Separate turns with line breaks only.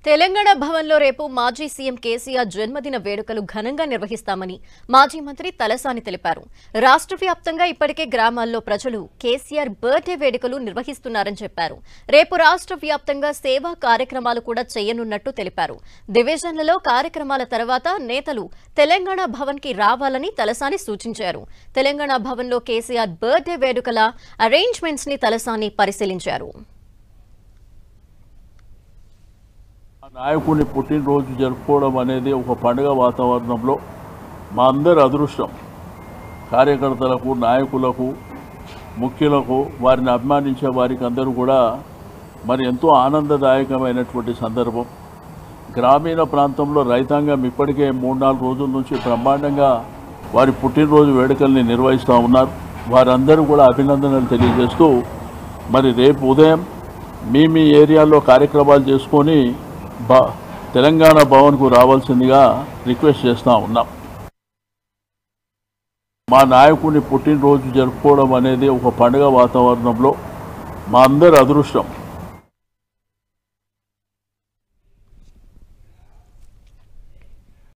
తెలంగాణ భవన్లో రేపు మాజీ సీఎం కేసీఆర్ జన్మదిన వేడుకలు ఘనంగా నిర్వహిస్తామని మాజీ మంత్రి తలసాని తెలిపారు. రాష్ట్ర వ్యాప్తంగా ఇప్పటికే గ్రామాల్లో ప్రజలు కేసీఆర్ బర్త్డే వేడుకలు నిర్వహిస్తున్నారని చెప్పారు. రేపు రాష్ట్ర వ్యాప్తంగా సేవా కార్యక్రమాలు కూడా చేయనున్నట్టు తెలిపారు. డివిజన్లలో కార్యక్రమాల తర్వాత నేతలు తెలంగాణ భవన్ కి రావాలని తలసాని సూచించారు. తెలంగాణ భవన్లో కేసీఆర్ బర్త్డే వేడుకల అరేంజ్మెంట్స్ ని తలసాని పరిశీలించారు.
నాయకుని పుట్టినరోజు జరుపుకోవడం అనేది ఒక పండుగ వాతావరణంలో మా అందరి అదృష్టం. కార్యకర్తలకు, నాయకులకు, ముఖ్యులకు, వారిని అభిమానించే వారికి అందరూ కూడా మరి ఎంతో ఆనందదాయకమైనటువంటి సందర్భం. గ్రామీణ ప్రాంతంలో రైతాంగం ఇప్పటికే 3-4 రోజుల నుంచి బ్రహ్మాండంగా వారి పుట్టినరోజు వేడుకల్ని నిర్వహిస్తూ ఉన్నారు. వారందరూ కూడా అభినందనలు తెలియజేస్తూ మరి రేపు ఉదయం మీ ఏరియాలో కార్యక్రమాలు చేసుకొని తెలంగాణ భవన్కు రావాల్సిందిగా రిక్వెస్ట్ చేస్తూ ఉన్నాం. మా నాయకుని పుట్టినరోజు జరుపుకోవడం అనేది ఒక పండుగ వాతావరణంలో మా అందరి అదృష్టం.